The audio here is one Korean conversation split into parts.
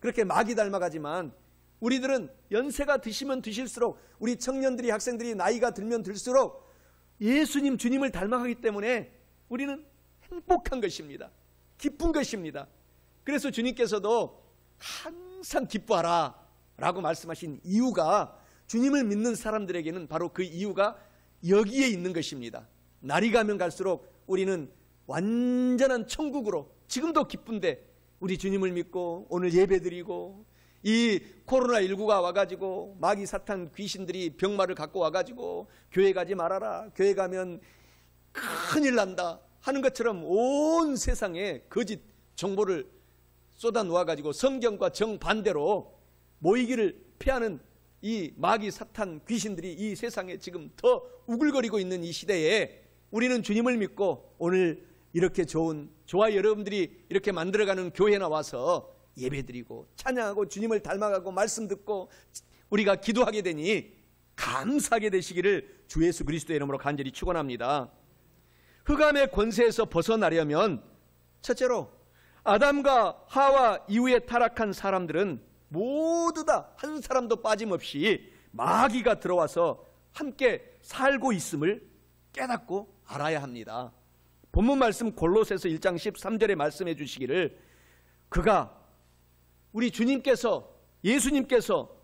그렇게 마귀 닮아가지만 우리들은 연세가 드시면 드실수록, 우리 청년들이, 학생들이 나이가 들면 들수록 예수님, 주님을 닮아가기 때문에 우리는 행복한 것입니다. 기쁜 것입니다. 그래서 주님께서도 항상 기뻐하라 라고 말씀하신 이유가, 주님을 믿는 사람들에게는 바로 그 이유가 여기에 있는 것입니다. 날이 가면 갈수록 우리는 완전한 천국으로, 지금도 기쁜데 우리 주님을 믿고 오늘 예배드리고, 이 코로나19가 와가지고 마귀 사탄 귀신들이 병마를 갖고 와가지고 교회 가지 말아라, 교회 가면 큰일 난다 하는 것처럼 온 세상에 거짓 정보를 쏟아 놓아가지고 성경과 정반대로 모이기를 피하는 이 마귀 사탄 귀신들이 이 세상에 지금 더 우글거리고 있는 이 시대에 우리는 주님을 믿고 오늘 이렇게 저와 여러분들이 이렇게 만들어가는 교회에 나와서 예배드리고 찬양하고 주님을 닮아가고 말씀 듣고 우리가 기도하게 되니 감사하게 되시기를 주 예수 그리스도의 이름으로 간절히 축원합니다. 흑암의 권세에서 벗어나려면 첫째로 아담과 하와 이후에 타락한 사람들은 모두 다 한 사람도 빠짐없이 마귀가 들어와서 함께 살고 있음을 깨닫고 알아야 합니다. 본문 말씀 골로새서 1장 13절에 말씀해 주시기를, 그가, 우리 주님께서, 예수님께서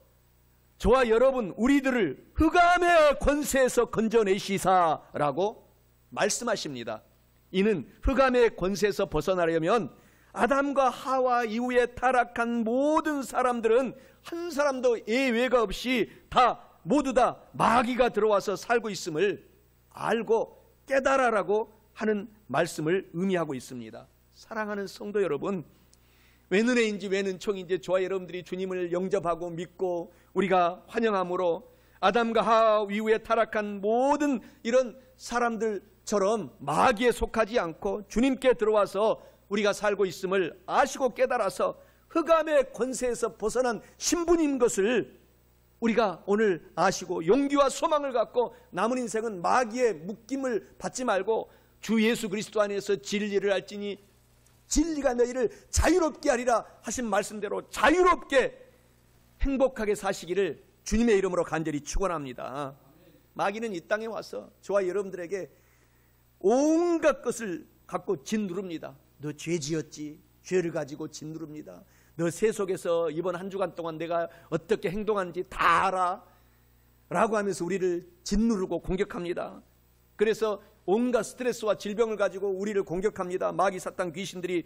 저와 여러분 우리들을 흑암의 권세에서 건져내시사라고 말씀하십니다. 이는 흑암의 권세에서 벗어나려면 아담과 하와 이후에 타락한 모든 사람들은 한 사람도 예외가 없이 모두 다 마귀가 들어와서 살고 있음을 알고 깨달아라고 하는 말씀을 의미하고 있습니다. 사랑하는 성도 여러분, 왼은혜인지 왼은총인지 저와 여러분들이 주님을 영접하고 믿고 우리가 환영함으로 아담과 하와 이후에 타락한 모든 이런 사람들처럼 마귀에 속하지 않고 주님께 들어와서 우리가 살고 있음을 아시고 깨달아서 흑암의 권세에서 벗어난 신분인 것을 우리가 오늘 아시고 용기와 소망을 갖고 남은 인생은 마귀의 묶임을 받지 말고 주 예수 그리스도 안에서 진리를 알지니 진리가 너희를 자유롭게 하리라 하신 말씀대로 자유롭게 행복하게 사시기를 주님의 이름으로 간절히 축원합니다. 마귀는 이 땅에 와서 저와 여러분들에게 온갖 것을 갖고 짓누릅니다. 너 죄 지었지? 죄를 가지고 짓누릅니다. 너 세속에서 이번 한 주간 동안 내가 어떻게 행동한지 다 알아 라고 하면서 우리를 짓누르고 공격합니다. 그래서 온갖 스트레스와 질병을 가지고 우리를 공격합니다. 마귀 사탄 귀신들이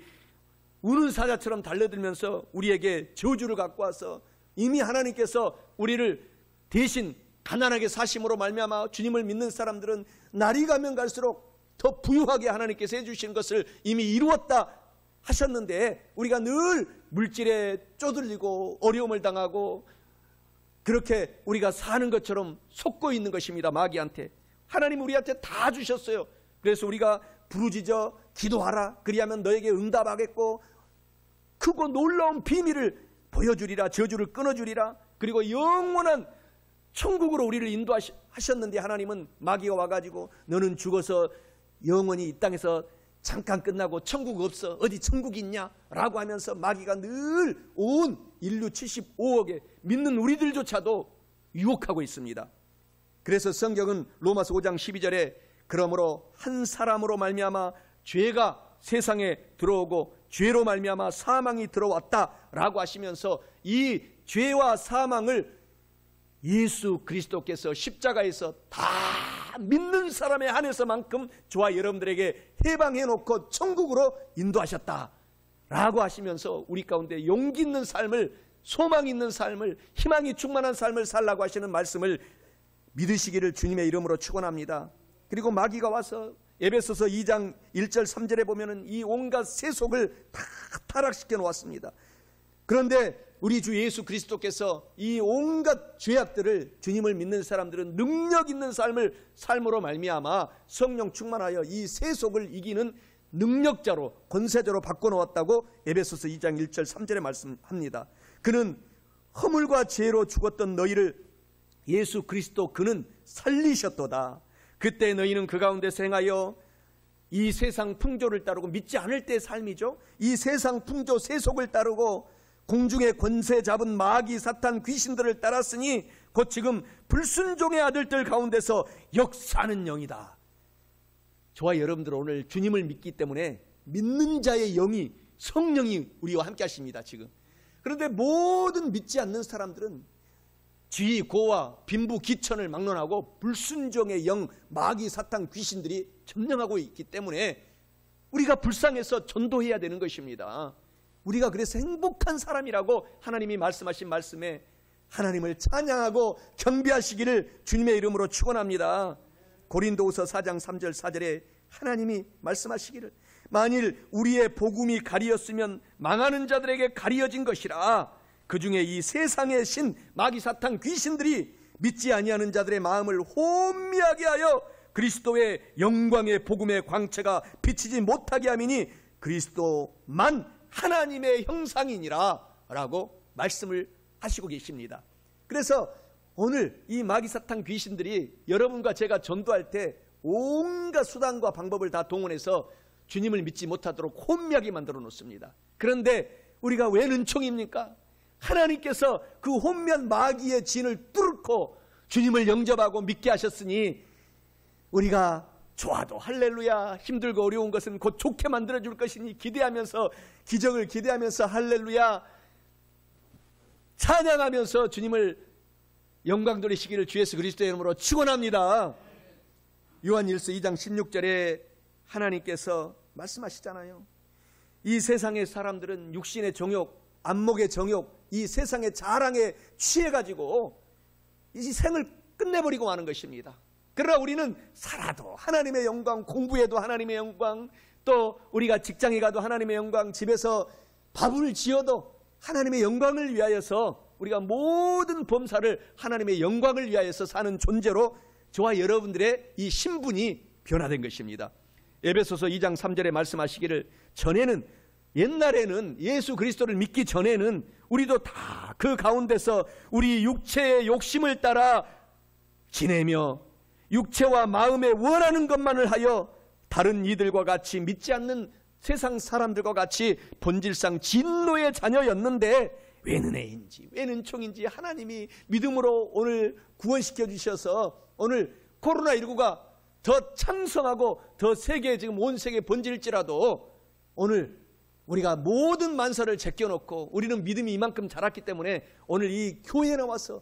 우는 사자처럼 달려들면서 우리에게 저주를 갖고 와서 이미 하나님께서 우리를 대신 가난하게 사심으로 말미암아 주님을 믿는 사람들은 날이 가면 갈수록 더 부유하게 하나님께서 해주신 것을 이미 이루었다 하셨는데 우리가 늘 물질에 쪼들리고 어려움을 당하고 그렇게 우리가 사는 것처럼 속고 있는 것입니다. 마귀한테. 하나님 우리한테 다 주셨어요. 그래서 우리가 부르짖어 기도하라, 그리하면 너에게 응답하겠고 크고 놀라운 비밀을 보여주리라, 저주를 끊어주리라, 그리고 영원한 천국으로 우리를 인도하셨는데 하나님은 마귀가 와가지고 너는 죽어서 영원히 이 땅에서 잠깐 끝나고 천국 없어, 어디 천국이 있냐 라고 하면서 마귀가 늘 온 인류 75억에 믿는 우리들조차도 유혹하고 있습니다. 그래서 성경은 로마서 5장 12절에 그러므로 한 사람으로 말미암아 죄가 세상에 들어오고 죄로 말미암아 사망이 들어왔다라고 하시면서 이 죄와 사망을 예수 그리스도께서 십자가에서 다 믿는 사람에 한해서만큼 저와 여러분들에게 해방해 놓고 천국으로 인도하셨다라고 하시면서 우리 가운데 용기 있는 삶을, 소망 있는 삶을, 희망이 충만한 삶을 살라고 하시는 말씀을 믿으시기를 주님의 이름으로 축원합니다. 그리고 마귀가 와서 에베소서 2장 1절 3절에 보면은 이 온갖 세속을 다 타락시켜 놓았습니다. 그런데 우리 주 예수 그리스도께서 이 온갖 죄악들을, 주님을 믿는 사람들은 능력 있는 삶으로 말미암아 성령 충만하여 이 세속을 이기는 능력자로, 권세자로 바꿔놓았다고 에베소서 2장 1절 3절에 말씀합니다. 그는 허물과 죄로 죽었던 너희를 예수 그리스도 그는 살리셨도다. 그때 너희는 그 가운데서 행하여 이 세상 풍조를 따르고, 믿지 않을 때의 삶이죠. 이 세상 풍조 세속을 따르고 공중의 권세 잡은 마귀 사탄 귀신들을 따랐으니 곧 지금 불순종의 아들들 가운데서 역사하는 영이다. 저와 여러분들 오늘 주님을 믿기 때문에 믿는 자의 영이, 성령이 우리와 함께 하십니다 지금. 그런데 모든 믿지 않는 사람들은 쥐, 고와 빈부, 기천을 막론하고 불순종의 영, 마귀 사탄 귀신들이 점령하고 있기 때문에 우리가 불쌍해서 전도해야 되는 것입니다. 우리가 그래서 행복한 사람이라고 하나님이 말씀하신 말씀에 하나님을 찬양하고 경배하시기를 주님의 이름으로 축원합니다. 고린도후서 4장 3절 4절에 하나님이 말씀하시기를 만일 우리의 복음이 가리었으면 망하는 자들에게 가리어진 것이라. 그 중에 이 세상의 신 마귀 사탄 귀신들이 믿지 아니하는 자들의 마음을 혼미하게 하여 그리스도의 영광의 복음의 광채가 비치지 못하게 함이니 그리스도만 하나님의 형상이니라 라고 말씀을 하시고 계십니다. 그래서 오늘 이 마귀 사탄 귀신들이 여러분과 제가 전도할 때 온갖 수단과 방법을 다 동원해서 주님을 믿지 못하도록 혼미하게 만들어 놓습니다. 그런데 우리가 왜 은총입니까? 하나님께서 그 혼미한 마귀의 진을 뚫고 주님을 영접하고 믿게 하셨으니 우리가 좋아도 할렐루야, 힘들고 어려운 것은 곧 좋게 만들어줄 것이니 기대하면서, 기적을 기대하면서 할렐루야 찬양하면서 주님을 영광 돌리시기를 주 예수 그리스도의 이름으로 축원합니다. 요한일서 2장 16절에 하나님께서 말씀하시잖아요. 이 세상의 사람들은 육신의 정욕, 안목의 정욕, 이 세상의 자랑에 취해가지고 이 생을 끝내버리고 마는 것입니다. 그러나 우리는 살아도 하나님의 영광, 공부해도 하나님의 영광, 또 우리가 직장에 가도 하나님의 영광, 집에서 밥을 지어도 하나님의 영광을 위하여서 우리가 모든 범사를 하나님의 영광을 위하여서 사는 존재로 저와 여러분들의 이 신분이 변화된 것입니다. 에베소서 2장 3절에 말씀하시기를 전에는, 옛날에는 예수 그리스도를 믿기 전에는 우리도 다 그 가운데서 우리 육체의 욕심을 따라 지내며 육체와 마음에 원하는 것만을 하여 다른 이들과 같이 믿지 않는 세상 사람들과 같이 본질상 진노의 자녀였는데 왜 은혜인지 왜 은총인지 하나님이 믿음으로 오늘 구원시켜 주셔서 오늘 코로나19가 더 창성하고 더 세계, 지금 온 세계에 번질지라도 오늘 우리가 모든 만사를 제껴놓고 우리는 믿음이 이만큼 자랐기 때문에 오늘 이 교회에 나와서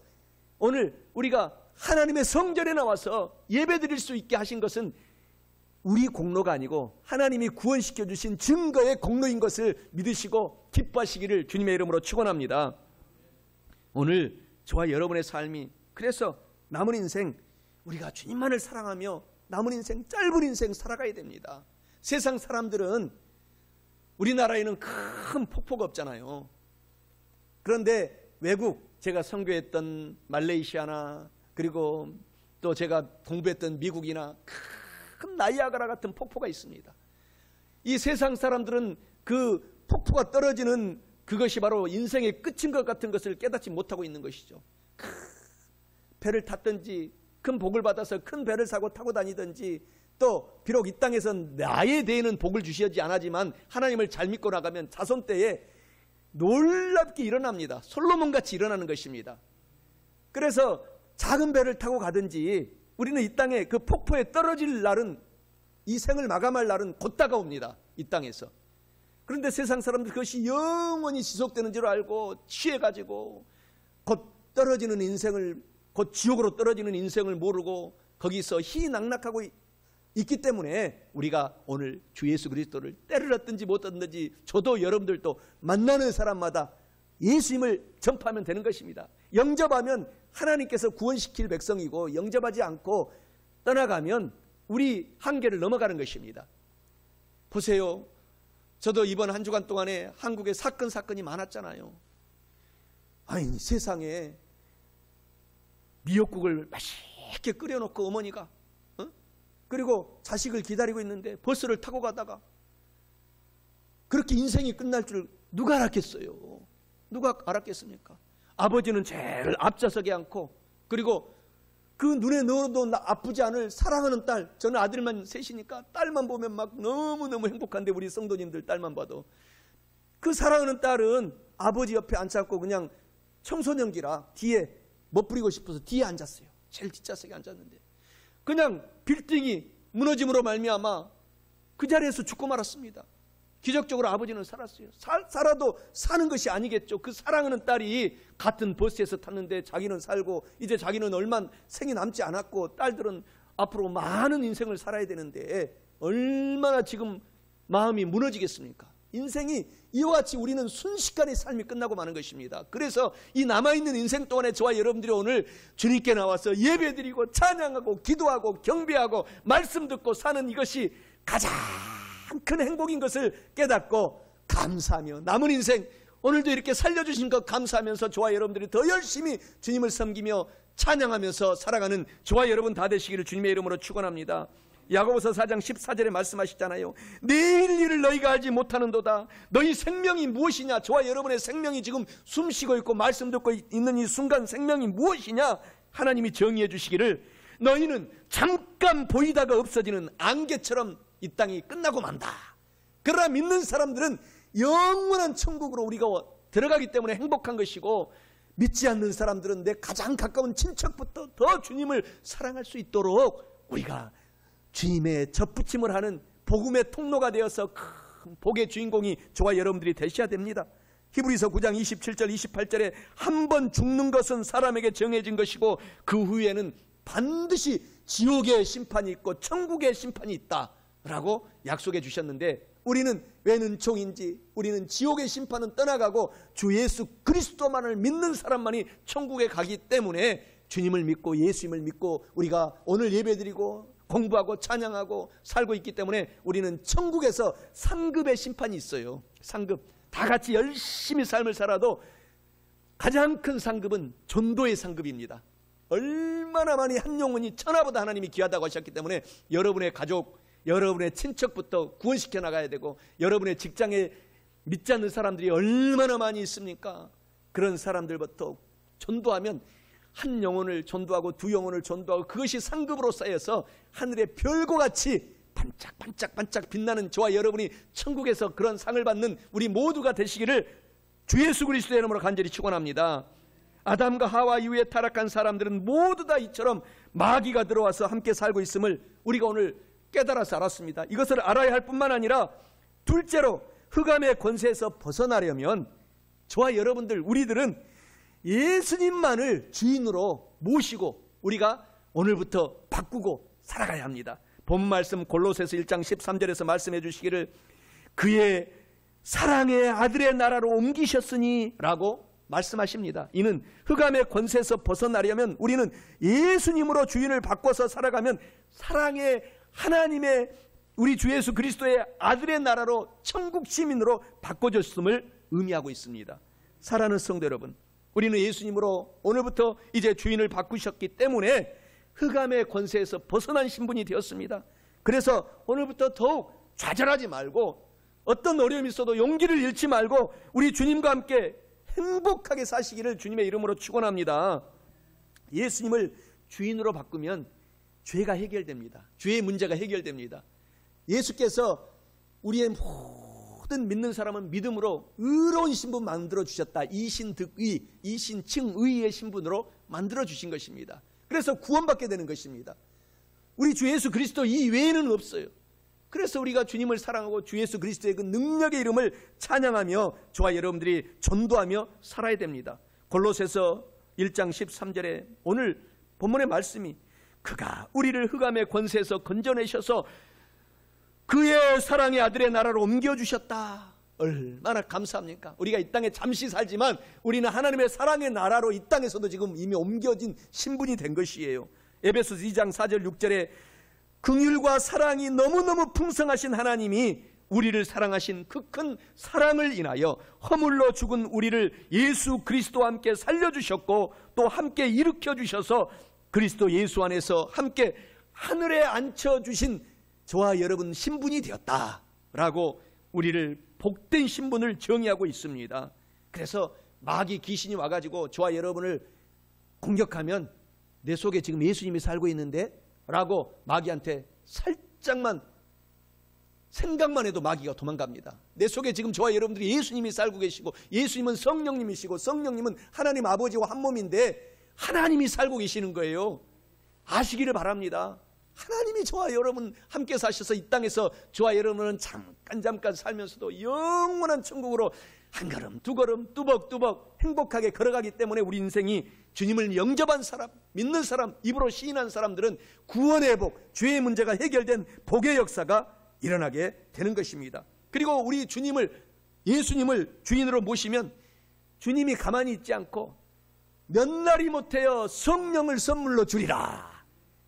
오늘 우리가 하나님의 성전에 나와서 예배드릴 수 있게 하신 것은 우리 공로가 아니고 하나님이 구원시켜 주신 증거의 공로인 것을 믿으시고 기뻐하시기를 주님의 이름으로 축원합니다. 오늘 저와 여러분의 삶이 그래서 남은 인생 우리가 주님만을 사랑하며 남은 인생, 짧은 인생 살아가야 됩니다. 세상 사람들은 우리나라에는 큰 폭포가 없잖아요. 그런데 외국, 제가 선교했던 말레이시아나 그리고 또 제가 공부했던 미국이나 큰 나이아가라 같은 폭포가 있습니다. 이 세상 사람들은 그 폭포가 떨어지는 그것이 바로 인생의 끝인 것 같은 것을 깨닫지 못하고 있는 것이죠. 큰 배를 탔든지 큰 복을 받아서 큰 배를 사고 타고 다니든지 또 비록 이 땅에서 나에 대해는 복을 주시지 않았지만 하나님을 잘 믿고 나가면 자손 때에 놀랍게 일어납니다. 솔로몬같이 일어나는 것입니다. 그래서 작은 배를 타고 가든지 우리는 이 땅에 그 폭포에 떨어질 날은, 이 생을 마감할 날은 곧 다가옵니다. 이 땅에서. 그런데 세상 사람들 그것이 영원히 지속되는 줄 알고 취해가지고 곧 떨어지는 인생을, 곧 지옥으로 떨어지는 인생을 모르고 거기서 희낙낙하고 있기 때문에 우리가 오늘 주 예수 그리스도를 때를 얻든지 못 얻든지 저도 여러분들도 만나는 사람마다 예수님을 전파하면 되는 것입니다. 영접하면 하나님께서 구원시킬 백성이고 영접하지 않고 떠나가면 우리 한계를 넘어가는 것입니다. 보세요. 저도 이번 한 주간 동안에 한국에 사건이 많았잖아요. 아니 세상에 미역국을 맛있게 끓여놓고 어머니가 그리고 자식을 기다리고 있는데 버스를 타고 가다가 그렇게 인생이 끝날 줄 누가 알았겠어요? 누가 알았겠습니까? 아버지는 제일 앞좌석에 앉고 그리고 그 눈에 넣어도 아프지 않을 사랑하는 딸, 저는 아들만 셋이니까 딸만 보면 막 너무너무 행복한데 우리 성도님들 딸만 봐도 그 사랑하는 딸은 아버지 옆에 앉았고 그냥 청소년기라 뒤에 멋부리고 싶어서 뒤에 앉았어요. 제일 뒷좌석에 앉았는데 그냥 빌딩이 무너짐으로 말미암아 그 자리에서 죽고 말았습니다. 기적적으로 아버지는 살았어요. 살아도 사는 것이 아니겠죠. 그 사랑하는 딸이 같은 버스에서 탔는데 자기는 살고 이제 자기는 얼마 생이 남지 않았고 딸들은 앞으로 많은 인생을 살아야 되는데 얼마나 지금 마음이 무너지겠습니까? 인생이 이와 같이 우리는 순식간에 삶이 끝나고 마는 것입니다. 그래서 이 남아있는 인생 동안에 저와 여러분들이 오늘 주님께 나와서 예배드리고 찬양하고 기도하고 경배하고 말씀 듣고 사는 이것이 가장 큰 행복인 것을 깨닫고 감사하며 남은 인생 오늘도 이렇게 살려주신 것 감사하면서 저와 여러분들이 더 열심히 주님을 섬기며 찬양하면서 살아가는 저와 여러분 다 되시기를 주님의 이름으로 축원합니다. 야고보서 4장 14절에 말씀하시잖아요. 내일 일을 너희가 알지 못하는도다. 너희 생명이 무엇이냐? 저와 여러분의 생명이 지금 숨쉬고 있고 말씀 듣고 있는 이 순간 생명이 무엇이냐? 하나님이 정의해 주시기를 너희는 잠깐 보이다가 없어지는 안개처럼 이 땅이 끝나고 만다. 그러나 믿는 사람들은 영원한 천국으로 우리가 들어가기 때문에 행복한 것이고 믿지 않는 사람들은 내 가장 가까운 친척부터 더 주님을 사랑할 수 있도록 우리가 주님의 접붙임을 하는 복음의 통로가 되어서 큰 복의 주인공이 저와 여러분들이 되셔야 됩니다. 히브리서 9장 27절 28절에 한 번 죽는 것은 사람에게 정해진 것이고 그 후에는 반드시 지옥의 심판이 있고 천국의 심판이 있다 라고 약속해 주셨는데 우리는 왜 은총인지 우리는 지옥의 심판은 떠나가고 주 예수 그리스도만을 믿는 사람만이 천국에 가기 때문에 주님을 믿고 예수님을 믿고 우리가 오늘 예배드리고 공부하고 찬양하고 살고 있기 때문에 우리는 천국에서 상급의 심판이 있어요. 상급. 다 같이 열심히 삶을 살아도 가장 큰 상급은 전도의 상급입니다. 얼마나 많이 한 영혼이 천하보다 하나님이 귀하다고 하셨기 때문에 여러분의 가족, 여러분의 친척부터 구원시켜 나가야 되고 여러분의 직장에 믿지 않는 사람들이 얼마나 많이 있습니까? 그런 사람들부터 전도하면 한 영혼을 전도하고 두 영혼을 전도하고 그것이 상급으로 쌓여서 하늘의 별과같이 반짝반짝 빛나는 저와 여러분이 천국에서 그런 상을 받는 우리 모두가 되시기를 주 예수 그리스도의 이름으로 간절히 축원합니다. 아담과 하와 이후에 타락한 사람들은 모두 다 이처럼 마귀가 들어와서 함께 살고 있음을 우리가 오늘 깨달아서 알았습니다. 이것을 알아야 할 뿐만 아니라 둘째로 흑암의 권세에서 벗어나려면 저와 여러분들 우리들은 예수님만을 주인으로 모시고 우리가 오늘부터 바꾸고 살아가야 합니다. 본 말씀 골로새서 1장 13절에서 말씀해 주시기를 그의 사랑의 아들의 나라로 옮기셨으니 라고 말씀하십니다. 이는 흑암의 권세에서 벗어나려면 우리는 예수님으로 주인을 바꿔서 살아가면 사랑의 하나님의 우리 주 예수 그리스도의 아들의 나라로 천국 시민으로 바꿔줬음을 의미하고 있습니다. 사랑하는 성도 여러분, 우리는 예수님으로 오늘부터 이제 주인을 바꾸셨기 때문에 흑암의 권세에서 벗어난 신분이 되었습니다. 그래서 오늘부터 더욱 좌절하지 말고 어떤 어려움이 있어도 용기를 잃지 말고 우리 주님과 함께 행복하게 사시기를 주님의 이름으로 축원합니다. 예수님을 주인으로 바꾸면 죄가 해결됩니다. 죄의 문제가 해결됩니다. 예수께서 우리의 모든 믿는 사람은 믿음으로 의로운 신분 만들어 주셨다. 이신득의, 이신칭의의 신분으로 만들어 주신 것입니다. 그래서 구원받게 되는 것입니다. 우리 주 예수 그리스도 이외에는 없어요. 그래서 우리가 주님을 사랑하고 주 예수 그리스도의 그 능력의 이름을 찬양하며 저와 여러분들이 전도하며 살아야 됩니다. 골로새서 1장 13절에 오늘 본문의 말씀이 그가 우리를 흑암의 권세에서 건져내셔서 그의 사랑의 아들의 나라로 옮겨주셨다. 얼마나 감사합니까? 우리가 이 땅에 잠시 살지만 우리는 하나님의 사랑의 나라로 이 땅에서도 지금 이미 옮겨진 신분이 된 것이에요. 에베소서 2장 4절 6절에 긍휼과 사랑이 너무너무 풍성하신 하나님이 우리를 사랑하신 그 큰 사랑을 인하여 허물로 죽은 우리를 예수 그리스도와 함께 살려주셨고 또 함께 일으켜주셔서 그리스도 예수 안에서 함께 하늘에 앉혀주신 저와 여러분 신분이 되었다라고 우리를 복된 신분을 정의하고 있습니다. 그래서 마귀 귀신이 와가지고 저와 여러분을 공격하면 내 속에 지금 예수님이 살고 있는데 라고 마귀한테 살짝만 생각만 해도 마귀가 도망갑니다. 내 속에 지금 저와 여러분들이 예수님이 살고 계시고, 예수님은 성령님이시고, 성령님은 하나님 아버지와 한 몸인데 하나님이 살고 계시는 거예요. 아시기를 바랍니다. 하나님이 저와 여러분 함께 사셔서 이 땅에서 저와 여러분은 잠깐 살면서도 영원한 천국으로 한 걸음 두 걸음 뚜벅뚜벅 행복하게 걸어가기 때문에 우리 인생이 주님을 영접한 사람, 믿는 사람, 입으로 시인한 사람들은 구원의 복, 죄의 문제가 해결된 복의 역사가 일어나게 되는 것입니다. 그리고 우리 예수님을 주인으로 모시면 주님이 가만히 있지 않고 몇 날이 못하여 성령을 선물로 주리라.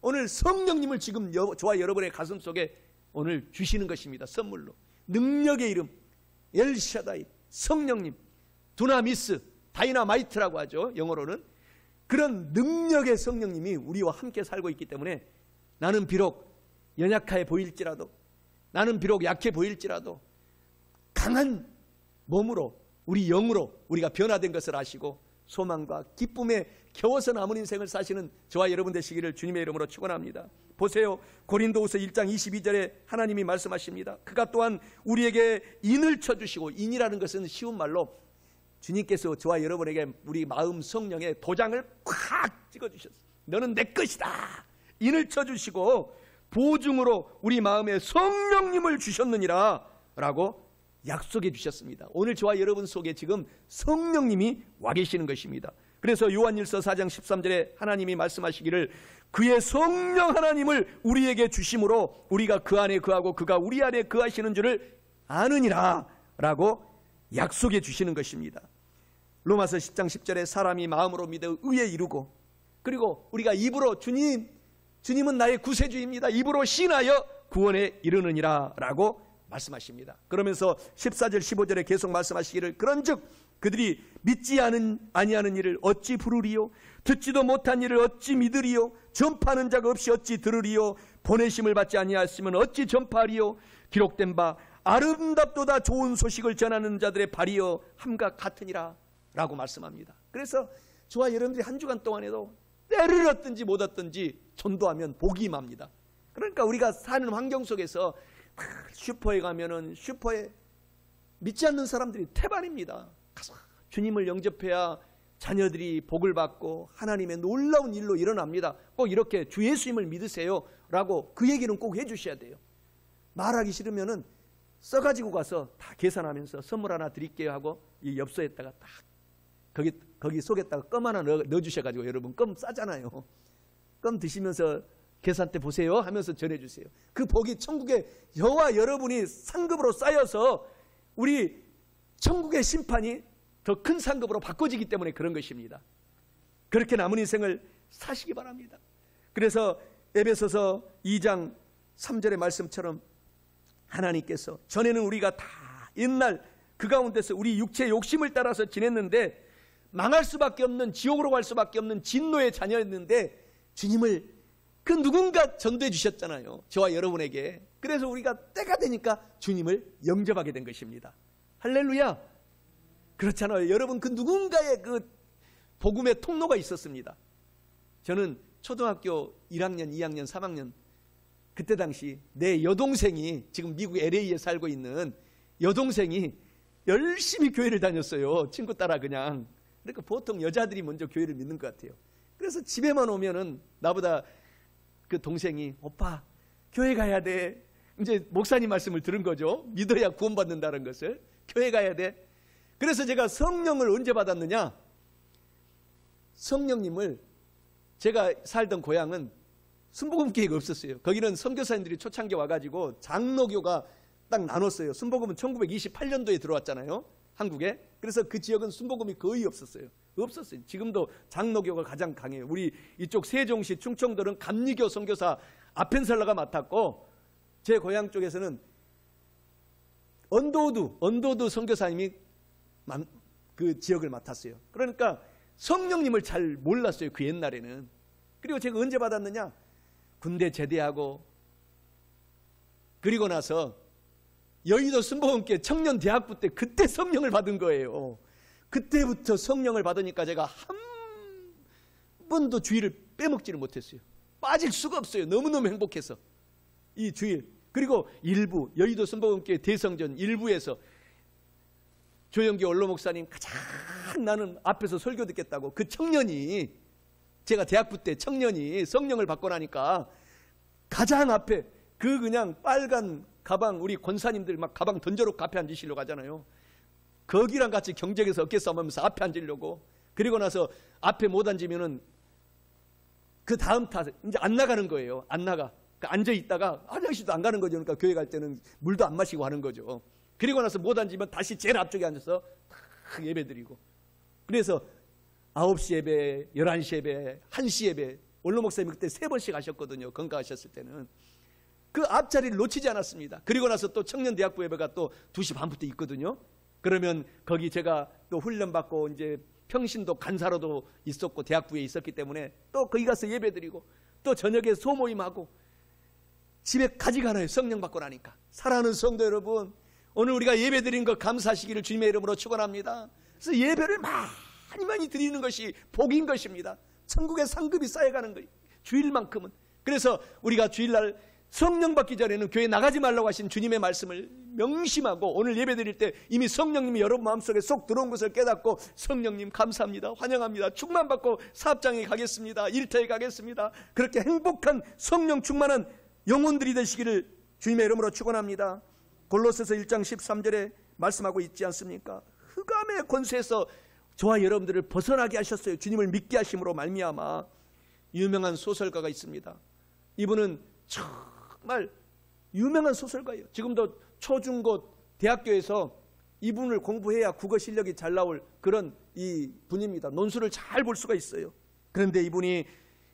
오늘 성령님을 지금 저와 여러분의 가슴 속에 오늘 주시는 것입니다. 선물로. 능력의 이름 엘샤다이, 성령님, 두나미스, 다이나마이트라고 하죠, 영어로는. 그런 능력의 성령님이 우리와 함께 살고 있기 때문에 나는 비록 연약해 보일지라도, 나는 비록 약해 보일지라도 강한 몸으로, 우리 영으로 우리가 변화된 것을 아시고 소망과 기쁨에 겨워서 남은 인생을 사시는 저와 여러분 되시기를 주님의 이름으로 축원합니다. 보세요. 고린도후서 1장 22절에 하나님이 말씀하십니다. 그가 또한 우리에게 인을 쳐주시고, 인이라는 것은 쉬운 말로 주님께서 저와 여러분에게 우리 마음 성령에 도장을 콱 찍어주셨어요. 너는 내 것이다. 인을 쳐주시고 보증으로 우리 마음에 성령님을 주셨느니라 라고 약속해 주셨습니다. 오늘 저와 여러분 속에 지금 성령님이 와 계시는 것입니다. 그래서 요한일서 4장 13절에 하나님이 말씀하시기를 그의 성령 하나님을 우리에게 주심으로 우리가 그 안에 거하고 그가 우리 안에 거하시는 줄을 아느니라 라고 약속해 주시는 것입니다. 로마서 10장 10절에 사람이 마음으로 믿어 의에 이르고, 그리고 우리가 입으로 주님은 나의 구세주입니다, 입으로 시인하여 구원에 이르느니라 라고 말씀하십니다. 그러면서 14절 15절에 계속 말씀하시기를 그런즉 그들이 믿지 아니하는 일을 어찌 부르리요, 듣지도 못한 일을 어찌 믿으리요, 전파하는 자가 없이 어찌 들으리요, 보내심을 받지 아니하였으면 어찌 전파하리요, 기록된 바 아름답도다 좋은 소식을 전하는 자들의 발이여 함과 같으니라 라고 말씀합니다. 그래서 저와 여러분들이 한 주간 동안에도 때를 얻든지 못 얻든지 전도하면 복이 임합니다. 그러니까 우리가 사는 환경 속에서 슈퍼에 가면은 슈퍼에 믿지 않는 사람들이 태반입니다. 가서 주님을 영접해야 자녀들이 복을 받고 하나님의 놀라운 일로 일어납니다. 꼭 이렇게 주 예수님을 믿으세요 라고 그 얘기는 꼭 해주셔야 돼요. 말하기 싫으면은 써가지고 가서 다 계산하면서 선물 하나 드릴게요 하고 이 엽서에다가 딱 거기 속에다가 껌 하나 넣어주셔가지고, 여러분 껌 싸잖아요. 껌 드시면서 계산 때 보세요 하면서 전해주세요. 그 복이 천국에 저와 여러분이 상급으로 쌓여서 우리 천국의 심판이 더 큰 상급으로 바꿔지기 때문에 그런 것입니다. 그렇게 남은 인생을 사시기 바랍니다. 그래서 에베소서 2장 3절의 말씀처럼 하나님께서 전에는 우리가 다 옛날 그 가운데서 우리 육체의 욕심을 따라서 지냈는데 망할 수밖에 없는, 지옥으로 갈 수밖에 없는 진노의 자녀였는데 주님을 그 누군가 전도해 주셨잖아요, 저와 여러분에게. 그래서 우리가 때가 되니까 주님을 영접하게 된 것입니다. 할렐루야. 그렇잖아요. 여러분 그 누군가의 그 복음의 통로가 있었습니다. 저는 초등학교 1학년, 2학년, 3학년 그때 당시 내 여동생이, 지금 미국 LA에 살고 있는 여동생이 열심히 교회를 다녔어요. 친구 따라 그냥. 그러니까 보통 여자들이 먼저 교회를 믿는 것 같아요. 그래서 집에만 오면은 나보다 그 동생이 오빠 교회 가야 돼. 이제 목사님 말씀을 들은 거죠. 믿어야 구원받는다는 것을. 교회 가야 돼. 그래서 제가 성령을 언제 받았느냐? 성령님을, 제가 살던 고향은 순복음교회가 없었어요. 거기는 선교사님들이 초창기에 와가지고 장로교가 딱 나눴어요. 순복음은 1928년도에 들어왔잖아요, 한국에. 그래서 그 지역은 순복음이 거의 없었어요. 지금도 장로교가 가장 강해요. 우리 이쪽 세종시, 충청도는 감리교 선교사 아펜셀러가 맡았고, 제 고향 쪽에서는 언도드 선교사님이 그 지역을 맡았어요. 그러니까 성령님을 잘 몰랐어요, 그 옛날에는. 그리고 제가 언제 받았느냐? 군대 제대하고 그리고 나서 여의도 순복음교회 청년대학부 때 그때 성령을 받은 거예요. 그때부터 성령을 받으니까 제가 한 번도 주일을 빼먹지를 못했어요. 빠질 수가 없어요. 너무너무 행복해서. 이 주일 그리고 일부 여의도 선복음교회 대성전 일부에서 조영기 원로 목사님 가장 나는 앞에서 설교 듣겠다고 그 청년이, 제가 대학부 때 청년이 성령을 받고 나니까 가장 앞에 그 그냥 빨간 가방, 우리 권사님들 막 가방 던져놓고 앞에 앉으시려고 하잖아요. 거기랑 같이 경쟁해서 어깨 싸움하면서 앞에 앉으려고. 그리고 나서 앞에 못 앉으면은 그 다음 타 이제 안 나가는 거예요. 안 나가. 그러니까 앉아 있다가 화장실도 안 가는 거죠. 그러니까 교회 갈 때는 물도 안 마시고 하는 거죠. 그리고 나서 못 앉으면 다시 제일 앞쪽에 앉아서 예배 드리고. 그래서 9시 예배, 11시 예배, 1시 예배, 원로 목사님이 그때 3번씩 하셨거든요. 건강하셨을 때는. 그 앞자리를 놓치지 않았습니다. 그리고 나서 또 청년대학부 예배가 또 2시 반부터 있거든요. 그러면 거기 제가 또 훈련받고 이제 평신도 간사로도 있었고 대학부에 있었기 때문에 또 거기 가서 예배 드리고 또 저녁에 소모임하고 집에 가져가나요. 성령 받고 나니까. 사랑하는 성도 여러분, 오늘 우리가 예배 드린 거 감사하시기를 주님의 이름으로 축원합니다. 그래서 예배를 많이 드리는 것이 복인 것입니다. 천국의 상급이 쌓여가는 거예요. 주일만큼은. 그래서 우리가 주일날 성령 받기 전에는 교회 나가지 말라고 하신 주님의 말씀을 명심하고 오늘 예배 드릴 때 이미 성령님이 여러분 마음속에 쏙 들어온 것을 깨닫고 성령님 감사합니다, 환영합니다, 충만 받고 사업장에 가겠습니다, 일터에 가겠습니다, 그렇게 행복한 성령 충만한 영혼들이 되시기를 주님의 이름으로 축원합니다. 골로새서 1장 13절에 말씀하고 있지 않습니까? 흑암의 권세에서 저와 여러분들을 벗어나게 하셨어요. 주님을 믿게 하심으로 말미암아. 유명한 소설가가 있습니다. 이분은 정말 유명한 소설가예요. 지금도 초중고 대학교에서 이분을 공부해야 국어 실력이 잘 나올 그런 이 분입니다. 논술을 잘 볼 수가 있어요. 그런데 이분이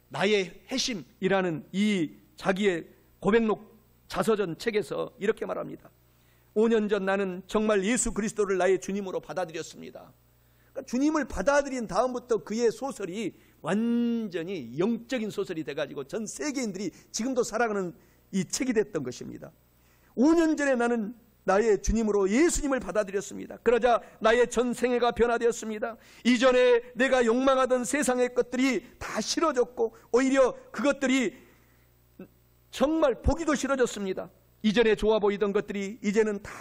나의 회심이라는 이 자기의 고백록 자서전 책에서 이렇게 말합니다. 5년 전 나는 정말 예수 그리스도를 나의 주님으로 받아들였습니다. 그러니까 주님을 받아들인 다음부터 그의 소설이 완전히 영적인 소설이 돼가지고 전 세계인들이 지금도 살아가는 이 책이 됐던 것입니다. 5년 전에 나는 나의 주님으로 예수님을 받아들였습니다. 그러자 나의 전 생애가 변화되었습니다. 이전에 내가 욕망하던 세상의 것들이 다 싫어졌고 오히려 그것들이 정말 보기도 싫어졌습니다. 이전에 좋아 보이던 것들이 이제는 다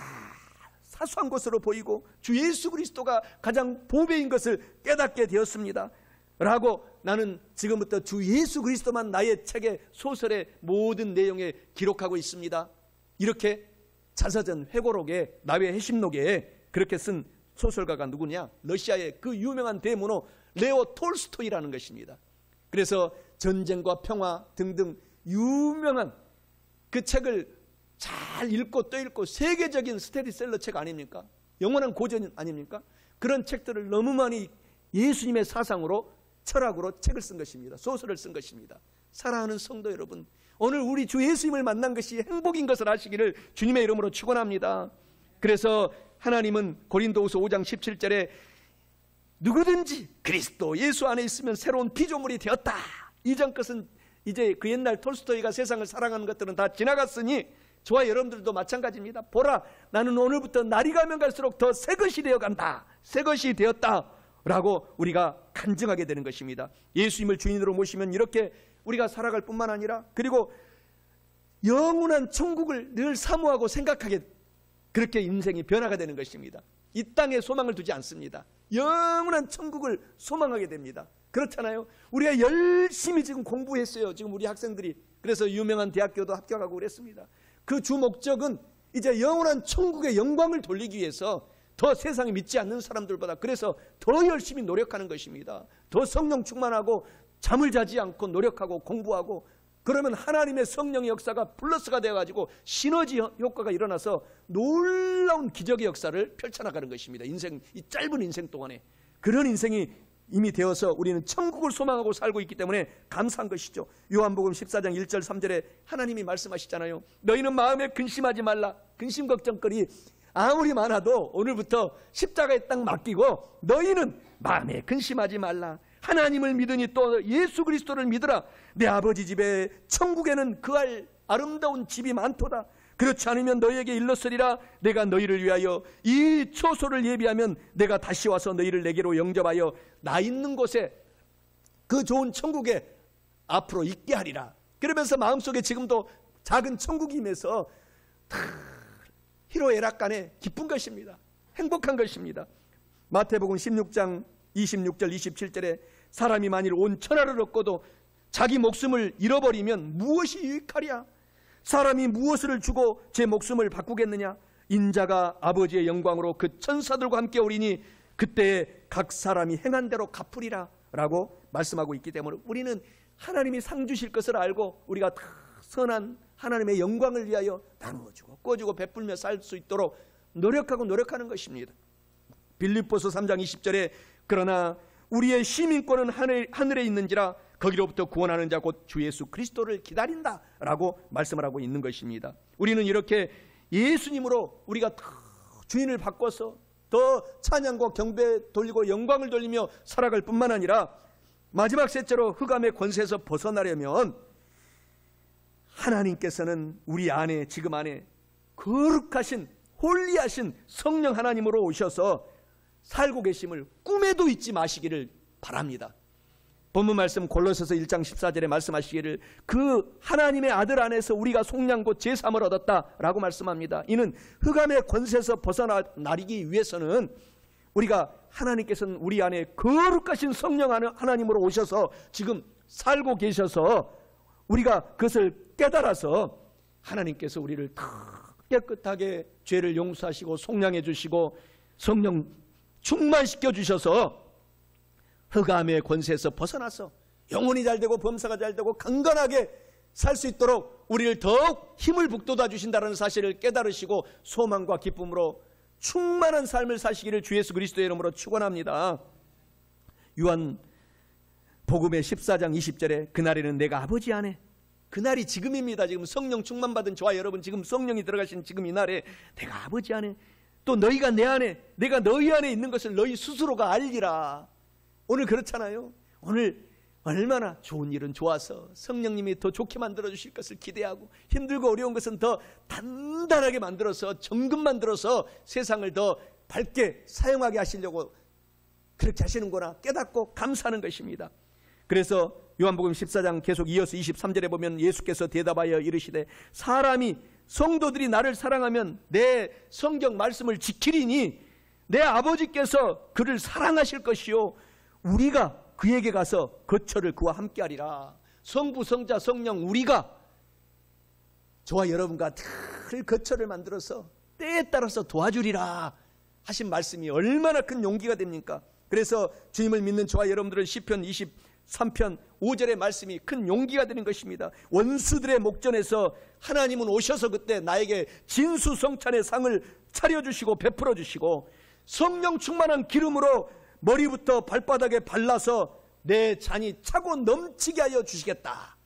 사소한 것으로 보이고 주 예수 그리스도가 가장 보배인 것을 깨닫게 되었습니다. 라고 나는 지금부터 주 예수 그리스도만 나의 책의 소설의 모든 내용에 기록하고 있습니다. 이렇게 자서전 회고록에 나의 회심록에 그렇게 쓴 소설가가 누구냐? 러시아의 그 유명한 대문호 레오 톨스토이라는 것입니다. 그래서 전쟁과 평화 등등 유명한 그 책을 잘 읽고 또 읽고 세계적인 스테디셀러 책 아닙니까? 영원한 고전 아닙니까? 그런 책들을 너무 많이 예수님의 사상으로 철학으로 책을 쓴 것입니다. 소설을 쓴 것입니다. 사랑하는 성도 여러분, 오늘 우리 주 예수님을 만난 것이 행복인 것을 아시기를 주님의 이름으로 축원합니다. 그래서 하나님은 고린도후서 5장 17절에 누구든지 그리스도 예수 안에 있으면 새로운 피조물이 되었다. 이전 것은 이제 그 옛날 톨스토이가 세상을 사랑하는 것들은 다 지나갔으니 저와 여러분들도 마찬가지입니다. 보라, 나는 오늘부터 날이 가면 갈수록 더 새 것이 되어간다. 새 것이 되었다. 라고 우리가 간증하게 되는 것입니다. 예수님을 주인으로 모시면 이렇게 우리가 살아갈 뿐만 아니라 그리고 영원한 천국을 늘 사모하고 생각하게 그렇게 인생이 변화가 되는 것입니다. 이 땅에 소망을 두지 않습니다. 영원한 천국을 소망하게 됩니다. 그렇잖아요. 우리가 열심히 지금 공부했어요. 지금 우리 학생들이. 그래서 유명한 대학교도 합격하고 그랬습니다. 그 주 목적은 이제 영원한 천국의 영광을 돌리기 위해서 더 세상에 믿지 않는 사람들보다 그래서 더 열심히 노력하는 것입니다. 더 성령 충만하고 잠을 자지 않고 노력하고 공부하고 그러면 하나님의 성령의 역사가 플러스가 되어가지고 시너지 효과가 일어나서 놀라운 기적의 역사를 펼쳐나가는 것입니다. 인생, 이 짧은 인생 동안에 그런 인생이 이미 되어서 우리는 천국을 소망하고 살고 있기 때문에 감사한 것이죠. 요한복음 14장 1절 3절에 하나님이 말씀하시잖아요. 너희는 마음에 근심하지 말라. 근심 걱정거리 아무리 많아도 오늘부터 십자가에 딱 맡기고 너희는 마음에 근심하지 말라. 하나님을 믿으니 또 예수 그리스도를 믿으라. 내 아버지 집에 천국에는 그할 아름다운 집이 많도다. 그렇지 않으면 너희에게 일렀으리라. 내가 너희를 위하여 이 초소를 예비하면 내가 다시 와서 너희를 내게로 영접하여 나 있는 곳에 그 좋은 천국에 앞으로 있게 하리라. 그러면서 마음속에 지금도 작은 천국이 임해서 희로애락간에 기쁜 것입니다. 행복한 것입니다. 마태복음 16장 26절 27절에 사람이 만일 온 천하를 얻고도 자기 목숨을 잃어버리면 무엇이 유익하랴? 사람이 무엇을 주고 제 목숨을 바꾸겠느냐? 인자가 아버지의 영광으로 그 천사들과 함께 오리니 그때에 각 사람이 행한 대로 갚으리라 라고 말씀하고 있기 때문에 우리는 하나님이 상 주실 것을 알고 우리가 다 선한 하나님의 영광을 위하여 나누어주고 꿔주고 베풀며 살 수 있도록 노력하는 것입니다. 빌립보서 3장 20절에 그러나 우리의 시민권은 하늘에 있는지라 거기로부터 구원하는 자 곧 주 예수 그리스도를 기다린다 라고 말씀을 하고 있는 것입니다. 우리는 이렇게 예수님으로 우리가 더 주인을 바꿔서 더 찬양과 경배 돌리고 영광을 돌리며 살아갈 뿐만 아니라 마지막 셋째로 흑암의 권세에서 벗어나려면 하나님께서는 우리 안에 지금 안에 거룩하신 홀리하신 성령 하나님으로 오셔서 살고 계심을 꿈에도 잊지 마시기를 바랍니다. 본문 말씀 골로새서 1장 14절에 말씀하시기를 그 하나님의 아들 안에서 우리가 속량고 제3을 얻었다라고 말씀합니다. 이는 흑암의 권세에서 벗어나리기 위해서는 우리가 하나님께서는 우리 안에 거룩하신 성령 하나님으로 오셔서 지금 살고 계셔서 우리가 그것을 깨달아서 하나님께서 우리를 깨끗하게 죄를 용서하시고 속량해 주시고 성령 충만시켜 주셔서 흑암의 권세에서 벗어나서 영혼이 잘되고 범사가 잘되고 강건하게 살 수 있도록 우리를 더욱 힘을 북돋아 주신다는 사실을 깨달으시고 소망과 기쁨으로 충만한 삶을 사시기를 주 예수 그리스도의 이름으로 축원합니다. 요한 복음의 14장 20절에 그날에는 내가 아버지 안에, 그날이 지금입니다. 지금 성령 충만받은 저와 여러분, 지금 성령이 들어가신 지금 이 날에 내가 아버지 안에, 또 너희가 내 안에, 내가 너희 안에 있는 것을 너희 스스로가 알리라. 오늘 그렇잖아요. 오늘 얼마나 좋은 일은 좋아서 성령님이 더 좋게 만들어 주실 것을 기대하고 힘들고 어려운 것은 더 단단하게 만들어서 정금 만들어서 세상을 더 밝게 사용하게 하시려고 그렇게 하시는구나 깨닫고 감사하는 것입니다. 그래서 요한복음 14장 계속 이어서 23절에 보면 예수께서 대답하여 이르시되 사람이 성도들이 나를 사랑하면 내 성경 말씀을 지키리니 내 아버지께서 그를 사랑하실 것이요 우리가 그에게 가서 거처를 그와 함께하리라. 성부, 성자, 성령 우리가 저와 여러분과 늘 거처를 만들어서 때에 따라서 도와주리라 하신 말씀이 얼마나 큰 용기가 됩니까? 그래서 주님을 믿는 저와 여러분들은 시편 23편 5절의 말씀이 큰 용기가 되는 것입니다. 원수들의 목전에서 하나님은 오셔서 그때 나에게 진수성찬의 상을 차려주시고 베풀어주시고 성령 충만한 기름으로 머리부터 발바닥에 발라서 내 잔이 차고 넘치게 하여 주시겠다.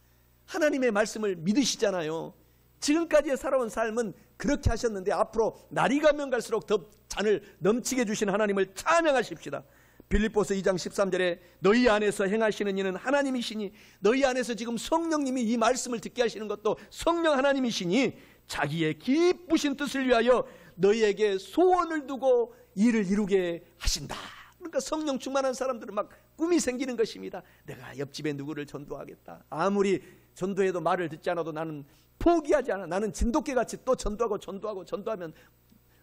하나님의 말씀을 믿으시잖아요. 지금까지 살아온 삶은 그렇게 하셨는데 앞으로 날이 가면 갈수록 더 잔을 넘치게 주신 하나님을 찬양하십시다. 빌립보서 2장 13절에 너희 안에서 행하시는 이는 하나님이시니 너희 안에서 지금 성령님이 이 말씀을 듣게 하시는 것도 성령 하나님이시니 자기의 기쁘신 뜻을 위하여 너희에게 소원을 두고 일을 이루게 하신다. 그러니까 성령 충만한 사람들은 막 꿈이 생기는 것입니다. 내가 옆집에 누구를 전도하겠다. 아무리 전도해도 말을 듣지 않아도 나는 포기하지 않아. 나는 진돗개같이 또 전도하면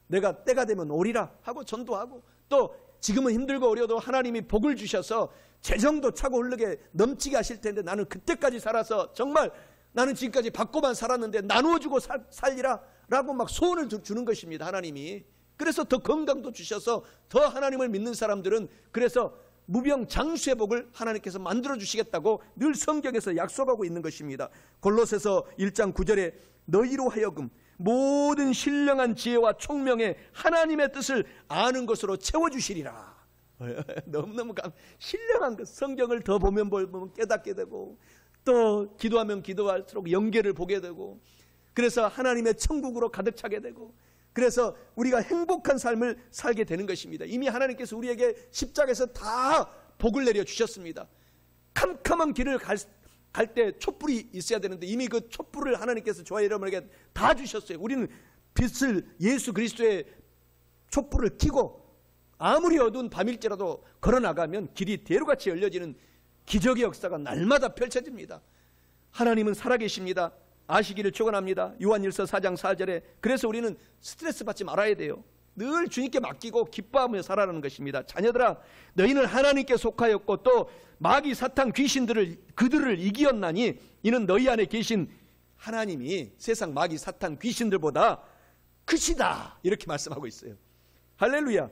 내가 때가 되면 오리라 하고 전도하고 또 지금은 힘들고 어려도 하나님이 복을 주셔서 재정도 차고 흐르게 넘치게 하실 텐데 나는 그때까지 살아서 정말 나는 지금까지 받고만 살았는데 나누어주고 살리라 라고 막 소원을 주는 것입니다. 하나님이. 그래서 더 건강도 주셔서 더 하나님을 믿는 사람들은 그래서 무병장수의 복을 하나님께서 만들어 주시겠다고 늘 성경에서 약속하고 있는 것입니다. 골로새서 1장 9절에 너희로 하여금 모든 신령한 지혜와 총명에 하나님의 뜻을 아는 것으로 채워주시리라. 너무너무 신령한 것. 성경을 더 보면 깨닫게 되고 또 기도하면 기도할수록 연계를 보게 되고 그래서 하나님의 천국으로 가득 차게 되고 그래서 우리가 행복한 삶을 살게 되는 것입니다. 이미 하나님께서 우리에게 십자가에서 다 복을 내려 주셨습니다. 캄캄한 길을 갈 때 촛불이 있어야 되는데 이미 그 촛불을 하나님께서 저와 여러분에게 다 주셨어요. 우리는 빛을 예수 그리스도의 촛불을 켜고 아무리 어두운 밤일지라도 걸어나가면 길이 대로같이 열려지는 기적의 역사가 날마다 펼쳐집니다. 하나님은 살아계십니다. 아시기를 축원합니다. 요한일서 4장 4절에 그래서 우리는 스트레스 받지 말아야 돼요. 늘 주님께 맡기고 기뻐하며 살아가는 것입니다. 자녀들아, 너희는 하나님께 속하였고 또 마귀 사탄 그들을 이기었나니 이는 너희 안에 계신 하나님이 세상 마귀 사탄 귀신들보다 크시다, 이렇게 말씀하고 있어요. 할렐루야,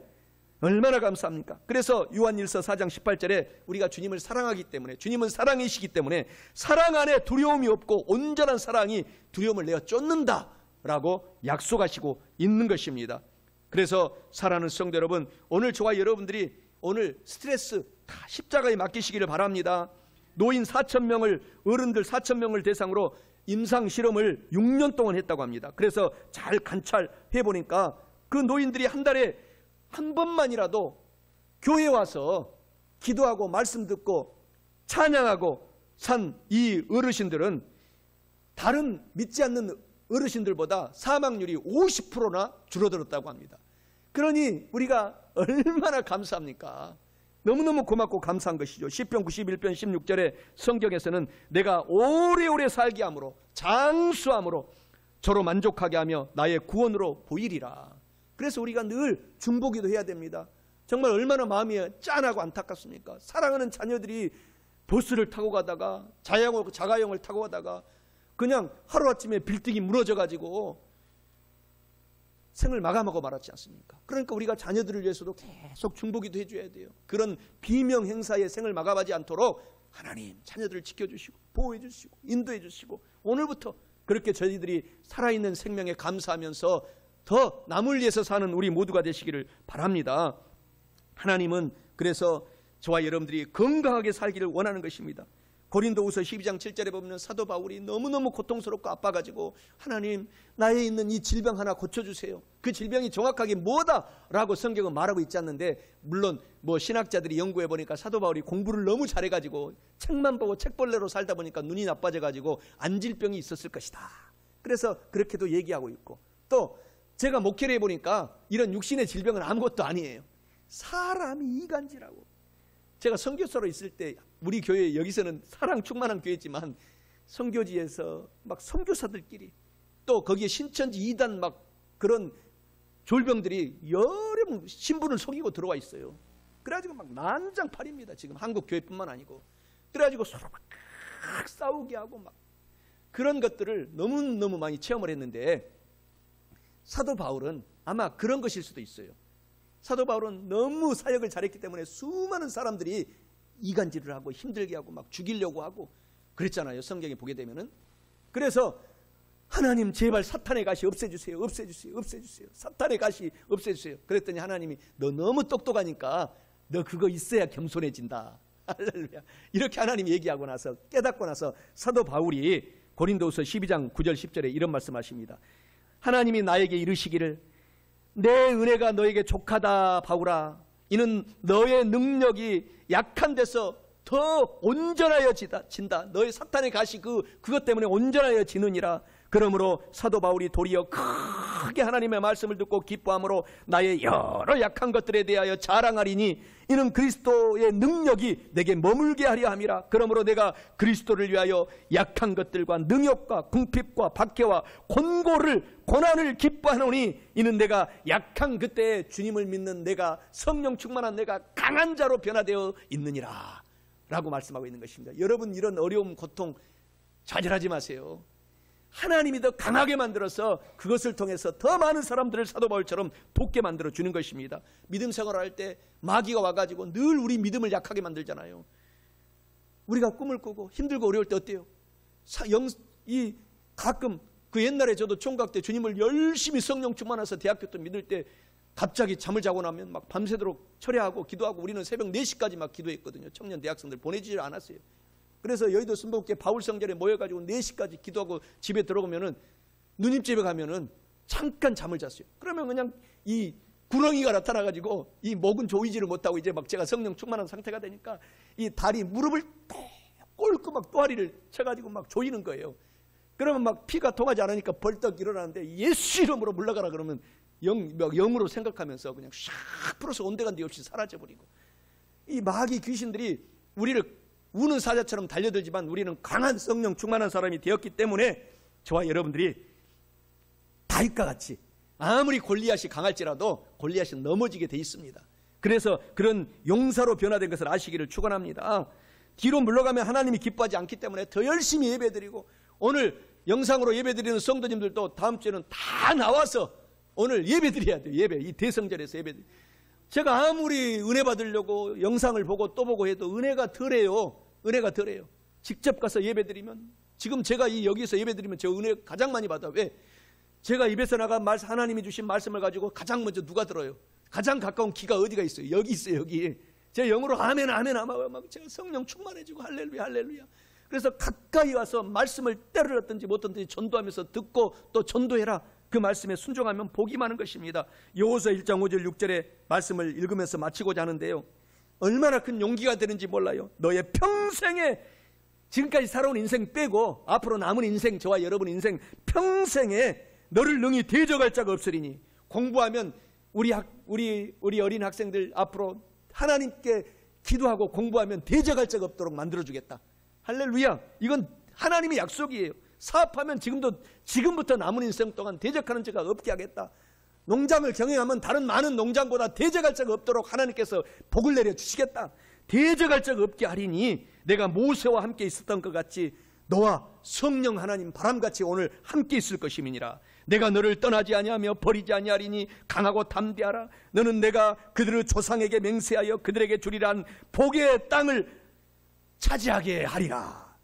얼마나 감사합니까? 그래서 요한일서 4장 18절에 우리가 주님을 사랑하기 때문에, 주님은 사랑이시기 때문에 사랑 안에 두려움이 없고 온전한 사랑이 두려움을 내어 쫓는다 라고 약속하시고 있는 것입니다. 그래서 사랑하는 성도 여러분, 오늘 저와 여러분들이 오늘 스트레스 다 십자가에 맡기시기를 바랍니다. 노인 4,000명을, 어른들 4,000명을 대상으로 임상 실험을 6년 동안 했다고 합니다. 그래서 잘 관찰해 보니까 그 노인들이 한 달에 한 번만이라도 교회 와서 기도하고 말씀 듣고 찬양하고 산 이 어르신들은 다른 믿지 않는 어르신들보다 사망률이 50%나 줄어들었다고 합니다. 그러니 우리가 얼마나 감사합니까? 너무너무 고맙고 감사한 것이죠. 시편 91편 16절에 성경에서는 내가 오래오래 살게 함으로 장수함으로 저로 만족하게 하며 나의 구원으로 보이리라. 그래서 우리가 늘 중보기도 해야 됩니다. 정말 얼마나 마음이 짠하고 안타깝습니까? 사랑하는 자녀들이 버스를 타고 가다가 자가용을 타고 가다가 그냥 하루아침에 빌딩이 무너져가지고 생을 마감하고 말았지 않습니까? 그러니까 우리가 자녀들을 위해서도 계속 중보기도 해줘야 돼요. 그런 비명 행사에 생을 마감하지 않도록 하나님 자녀들을 지켜주시고 보호해 주시고 인도해 주시고 오늘부터 그렇게 저희들이 살아있는 생명에 감사하면서 더 남을 위해서 사는 우리 모두가 되시기를 바랍니다. 하나님은 그래서 저와 여러분들이 건강하게 살기를 원하는 것입니다. 고린도후서 12장 7절에 보면 사도 바울이 너무너무 고통스럽고 아파가지고 하나님 나에 있는 이 질병 하나 고쳐주세요. 그 질병이 정확하게 뭐다라고 성경은 말하고 있지 않는데, 물론 뭐 신학자들이 연구해 보니까 사도 바울이 공부를 너무 잘해가지고 책만 보고 책벌레로 살다 보니까 눈이 나빠져가지고 안질병이 있었을 것이다. 그래서 그렇게도 얘기하고 있고, 또 제가 목회를 해보니까 이런 육신의 질병은 아무것도 아니에요. 사람이 이간질하고, 제가 선교사로 있을 때 우리 교회 여기서는 사랑 충만한 교회지만 선교지에서 막 선교사들끼리 또 거기에 신천지 이단 막 그런 졸병들이 여러 명 신분을 속이고 들어와 있어요. 그래가지고 막 난장판입니다. 지금 한국 교회뿐만 아니고. 그래가지고 서로 막 싸우게 하고 막 그런 것들을 너무너무 많이 체험을 했는데, 사도 바울은 아마 그런 것일 수도 있어요. 사도 바울은 너무 사역을 잘했기 때문에 수많은 사람들이 이간질을 하고 힘들게 하고 막 죽이려고 하고 그랬잖아요. 성경에 보게 되면은. 그래서 하나님 제발 사탄의 가시 없애주세요. 없애주세요. 없애주세요. 사탄의 가시 없애주세요. 그랬더니 하나님이 너 너무 똑똑하니까 너 그거 있어야 겸손해진다. 할렐루야. 이렇게 하나님이 얘기하고 나서 깨닫고 나서 사도 바울이 고린도후서 12장 9절 10절에 이런 말씀하십니다. 하나님이 나에게 이르시기를 내 은혜가 너에게 족하다 바울아. 이는 너의 능력이 약한 데서 더 온전하여 진다. 너의 사탄의 가시 그것 때문에 온전하여 지느니라. 그러므로 사도 바울이 도리어 크게 하나님의 말씀을 듣고 기뻐함으로 나의 여러 약한 것들에 대하여 자랑하리니 이는 그리스도의 능력이 내게 머물게 하려 함이라. 그러므로 내가 그리스도를 위하여 약한 것들과 능욕과 궁핍과 박해와 고난을 기뻐하노니 이는 내가 약한 그때에 주님을 믿는 내가 성령 충만한 내가 강한 자로 변화되어 있느니라 라고 말씀하고 있는 것입니다. 여러분 이런 어려움 고통 좌절하지 마세요. 하나님이 더 강하게 만들어서 그것을 통해서 더 많은 사람들을 사도 바울처럼 돕게 만들어 주는 것입니다. 믿음 생활을 할 때 마귀가 와가지고 늘 우리 믿음을 약하게 만들잖아요. 우리가 꿈을 꾸고 힘들고 어려울 때 어때요? 가끔 그 옛날에 저도 총각 때 주님을 열심히 성령 충만해서 대학교 때 믿을 때 갑자기 잠을 자고 나면 막 밤새도록 철야하고 기도하고 우리는 새벽 4시까지 막 기도했거든요. 청년 대학생들 보내주질 않았어요. 그래서 여의도 순복음교회 바울 성전에 모여가지고 4시까지 기도하고 집에 들어오면은 누님집에 가면은 잠깐 잠을 잤어요. 그러면 그냥 이 구렁이가 나타나가지고 이 목은 조이지를 못하고 이제 막 제가 성령 충만한 상태가 되니까 이 다리 무릎을 꿇고 막 또아리를 쳐가지고 막 조이는 거예요. 그러면 막 피가 통하지 않으니까 벌떡 일어나는데 예수 이름으로 물러가라 그러면 영으로 생각하면서 그냥 샥 풀어서 온데간데 없이 사라져버리고, 이 마귀 귀신들이 우리를 우는 사자처럼 달려들지만 우리는 강한 성령 충만한 사람이 되었기 때문에 저와 여러분들이 다윗과 같이 아무리 골리앗이 강할지라도 골리앗이 넘어지게 돼 있습니다. 그래서 그런 용사로 변화된 것을 아시기를 축원합니다. 뒤로 물러가면 하나님이 기뻐하지 않기 때문에 더 열심히 예배드리고, 오늘 영상으로 예배드리는 성도님들도 다음 주에는 다 나와서 오늘 예배드려야 돼요. 예배, 이 대성전에서 예배드려요. 제가 아무리 은혜 받으려고 영상을 보고 또 보고 해도 은혜가 덜해요. 은혜가 덜해요. 직접 가서 예배드리면, 지금 제가 여기서 예배드리면 저 은혜 가장 많이 받아. 왜? 제가 입에서 나간 하나님이 주신 말씀을 가지고 가장 먼저 누가 들어요? 가장 가까운 귀가 어디가 있어요? 여기 있어요. 여기. 제가 영어로 아멘 아멘 아멘 막 제가 성령 충만해지고 할렐루야 할렐루야. 그래서 가까이 와서 말씀을 때를 얻든지 못 얻든지 전도하면서 듣고 또 전도해라. 그 말씀에 순종하면 복이 많은 것입니다. 여호수아 1장 5절 6절의 말씀을 읽으면서 마치고자 하는데요, 얼마나 큰 용기가 되는지 몰라요. 너의 평생에, 지금까지 살아온 인생 빼고 앞으로 남은 인생, 저와 여러분 인생 평생에 너를 능히 대적할 자가 없으리니, 공부하면 우리 어린 학생들 앞으로 하나님께 기도하고 공부하면 대적할 자가 없도록 만들어주겠다. 할렐루야. 이건 하나님의 약속이에요. 사업하면 지금부터 남은 인생 동안 대적하는 자가 없게 하겠다. 농장을 경영하면 다른 많은 농장보다 대적할 자가 없도록 하나님께서 복을 내려주시겠다. 대적할 자가 없게 하리니 내가 모세와 함께 있었던 것 같이 너와 성령 하나님 바람같이 오늘 함께 있을 것임이니라. 내가 너를 떠나지 아니하며 버리지 아니하리니 강하고 담대하라. 너는 내가 그들의 조상에게 맹세하여 그들에게 주리란 복의 땅을 차지하게 하리라.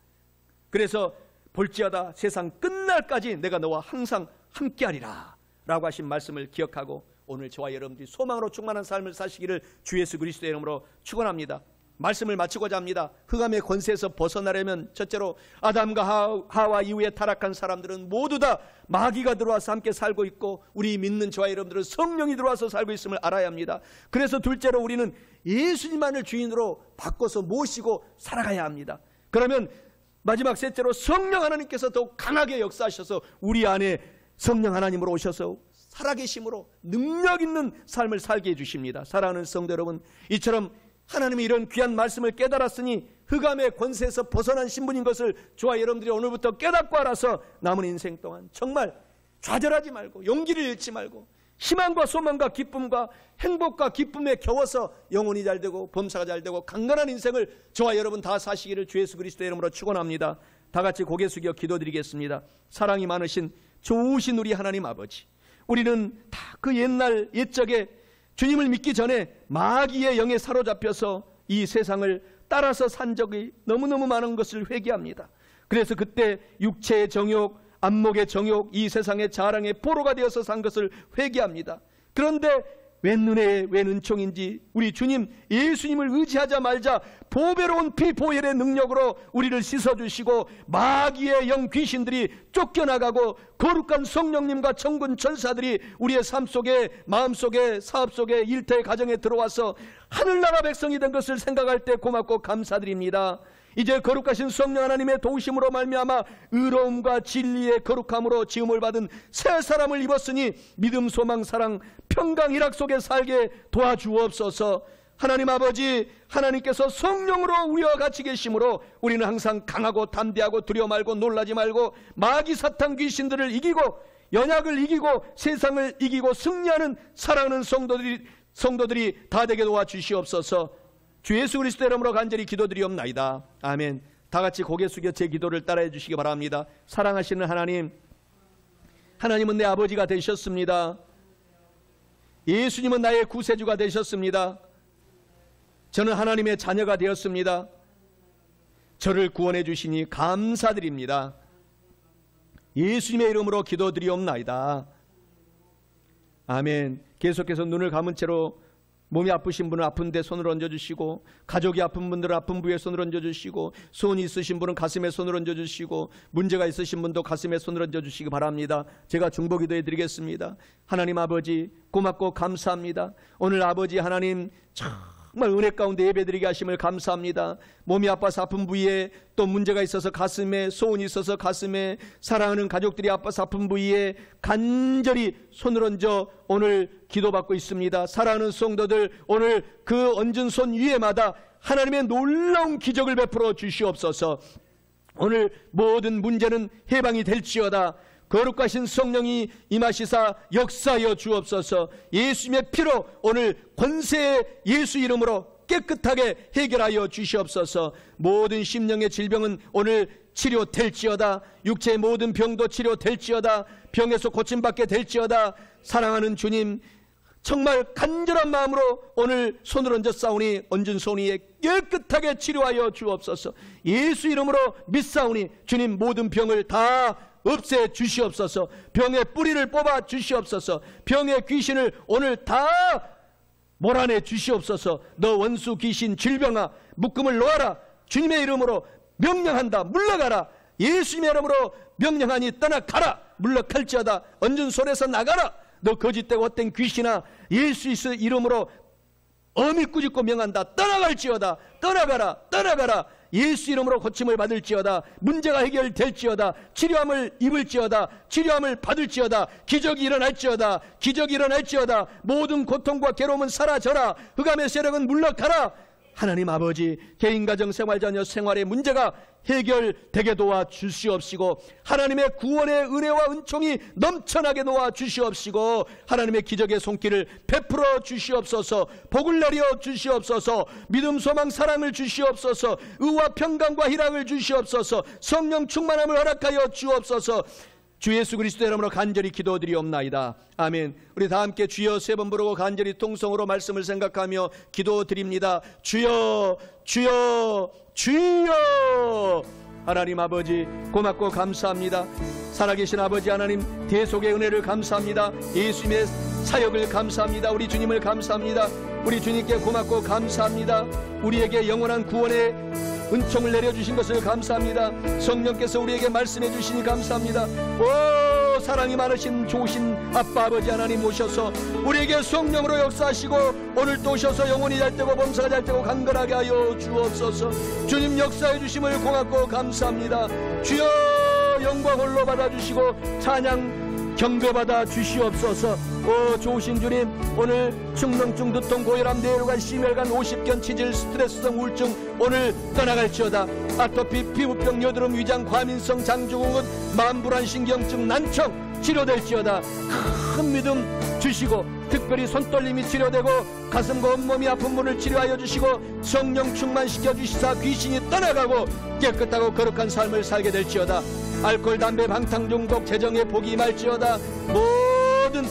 그래서 볼지어다 세상 끝날까지 내가 너와 항상 함께하리라 라고 하신 말씀을 기억하고, 오늘 저와 여러분들이 소망으로 충만한 삶을 사시기를 주 예수 그리스도의 이름으로 축원합니다. 말씀을 마치고자 합니다. 흑암의 권세에서 벗어나려면 첫째로 아담과 하와 이후에 타락한 사람들은 모두 다 마귀가 들어와서 함께 살고 있고, 우리 믿는 저와 여러분들은 성령이 들어와서 살고 있음을 알아야 합니다. 그래서 둘째로 우리는 예수님만을 주인으로 바꿔서 모시고 살아가야 합니다. 그러면 마지막 셋째로 성령 하나님께서 더욱 강하게 역사하셔서 우리 안에 성령 하나님으로 오셔서 살아계심으로 능력 있는 삶을 살게 해주십니다. 사랑하는 성도 여러분, 이처럼 하나님의 이런 귀한 말씀을 깨달았으니 흑암의 권세에서 벗어난 신분인 것을 저와 여러분들이 오늘부터 깨닫고 알아서 남은 인생 동안 정말 좌절하지 말고 용기를 잃지 말고 희망과 소망과 기쁨과 행복과 기쁨에 겨워서 영혼이 잘되고 범사가 잘되고 강건한 인생을 저와 여러분 다 사시기를 주 예수 그리스도의 이름으로 축원합니다. 다 같이 고개 숙여 기도드리겠습니다. 사랑이 많으신 좋으신 우리 하나님 아버지, 우리는 다 그 옛날 옛적에 주님을 믿기 전에 마귀의 영에 사로잡혀서 이 세상을 따라서 산 적이 너무너무 많은 것을 회개합니다. 그래서 그때 육체의 정욕, 안목의 정욕, 이 세상의 자랑의 포로가 되어서 산 것을 회개합니다. 그런데 웬 눈에 웬 은총인지 우리 주님 예수님을 의지하자 말자 보배로운 피 보혈의 능력으로 우리를 씻어주시고 마귀의 영 귀신들이 쫓겨나가고 거룩한 성령님과 천군 천사들이 우리의 삶 속에, 마음 속에, 사업 속에, 일터의 가정에 들어와서 하늘나라 백성이 된 것을 생각할 때 고맙고 감사드립니다. 이제 거룩하신 성령 하나님의 도우심으로 말미암아 의로움과 진리의 거룩함으로 지음을 받은 새 사람을 입었으니 믿음, 소망, 사랑, 평강, 희락 속에 살게 도와주옵소서. 하나님 아버지, 하나님께서 성령으로 우리와 같이 계심으로 우리는 항상 강하고 담대하고 두려워 말고 놀라지 말고 마귀 사탄 귀신들을 이기고 연약을 이기고 세상을 이기고 승리하는 사랑하는 성도들이 다 되게 도와주시옵소서. 주 예수 그리스도의 이름으로 간절히 기도드리옵나이다. 아멘. 다 같이 고개 숙여 제 기도를 따라해 주시기 바랍니다. 사랑하시는 하나님, 하나님은 내 아버지가 되셨습니다. 예수님은 나의 구세주가 되셨습니다. 저는 하나님의 자녀가 되었습니다. 저를 구원해 주시니 감사드립니다. 예수님의 이름으로 기도드리옵나이다. 아멘. 계속해서 눈을 감은 채로 몸이 아프신 분은 아픈 데 손을 얹어주시고, 가족이 아픈 분들은 아픈 부위에 손을 얹어주시고, 소원이 있으신 분은 가슴에 손을 얹어주시고, 문제가 있으신 분도 가슴에 손을 얹어주시기 바랍니다. 제가 중보기도 해드리겠습니다. 하나님 아버지 고맙고 감사합니다. 오늘 아버지 하나님 정말 은혜 가운데 예배드리게 하심을 감사합니다. 몸이 아파서 아픈 부위에, 또 문제가 있어서 가슴에, 소원이 있어서 가슴에, 사랑하는 가족들이 아파서 아픈 부위에 간절히 손을 얹어 오늘 기도받고 있습니다. 사랑하는 성도들, 오늘 그 얹은 손 위에마다 하나님의 놀라운 기적을 베풀어 주시옵소서. 오늘 모든 문제는 해방이 될지어다. 거룩하신 성령이 임하시사 역사하여 주옵소서. 예수님의 피로 오늘 권세의 예수 이름으로 깨끗하게 해결하여 주시옵소서. 모든 심령의 질병은 오늘 치료될지어다. 육체의 모든 병도 치료될지어다. 병에서 고침받게 될지어다. 사랑하는 주님, 정말 간절한 마음으로 오늘 손을 얹어 싸우니 얹은 손이 깨끗하게 치료하여 주옵소서. 예수 이름으로 믿사오니 주님 모든 병을 다 없애 주시옵소서. 병의 뿌리를 뽑아 주시옵소서. 병의 귀신을 오늘 다 몰아내 주시옵소서. 너 원수 귀신 질병아, 묶음을 놓아라. 주님의 이름으로 명령한다. 물러가라. 예수님의 이름으로 명령하니 떠나가라. 물러갈지어다. 얹은 손에서 나가라. 너 거짓되고 헛된 귀신아, 예수 이름으로 어미 꾸짖고 명한다. 떠나갈지어다. 떠나가라. 떠나가라. 예수 이름으로 고침을 받을지어다. 문제가 해결될지어다. 치료함을 입을지어다. 치료함을 받을지어다. 기적이 일어날지어다. 기적이 일어날지어다. 모든 고통과 괴로움은 사라져라. 흑암의 세력은 물러가라. 하나님 아버지, 개인 가정 생활 자녀 생활의 문제가 해결되게 도와 주시옵시고, 하나님의 구원의 은혜와 은총이 넘쳐나게 도와 주시옵시고, 하나님의 기적의 손길을 베풀어 주시옵소서. 복을 내려 주시옵소서. 믿음 소망 사랑을 주시옵소서. 의와 평강과 희락을 주시옵소서. 성령 충만함을 허락하여 주옵소서. 주 예수 그리스도의 이름으로 간절히 기도드리옵나이다. 아멘. 우리 다 함께 주여 세 번 부르고 간절히 통성으로 말씀을 생각하며 기도드립니다. 주여, 주여, 주여. 하나님 아버지, 고맙고 감사합니다. 살아계신 아버지 하나님, 대속의 은혜를 감사합니다. 예수님의 사역을 감사합니다. 우리 주님을 감사합니다. 우리 주님께 고맙고 감사합니다. 우리에게 영원한 구원의 은총을 내려주신 것을 감사합니다. 성령께서 우리에게 말씀해 주시니 감사합니다. 오, 사랑이 많으신 좋으신 아빠 아버지 하나님 오셔서 우리에게 성령으로 역사하시고 오늘 또 오셔서 영혼이 잘되고 범사가 잘되고 강건하게 하여 주옵소서. 주님 역사해 주심을 고맙고 감사합니다. 주여, 영광 홀로 받아주시고 찬양 경배받아 주시옵소서. 오, 좋으신 주님, 오늘 충농증, 두통, 고혈압, 뇌혈관, 심혈관, 50견, 치질, 스트레스성 우울증 오늘 떠나갈지어다. 아토피, 피부병, 여드름, 위장, 과민성, 장증후군, 만불안, 신경증, 난청 치료될지어다. 큰 믿음 주시고 특별히 손떨림이 치료되고 가슴과 온몸이 아픈 분을 치료하여 주시고 성령 충만시켜 주시사 귀신이 떠나가고 깨끗하고 거룩한 삶을 살게 될지어다. 알코올, 담배, 방탕 중독, 재정의 복이 임할지어다. 모든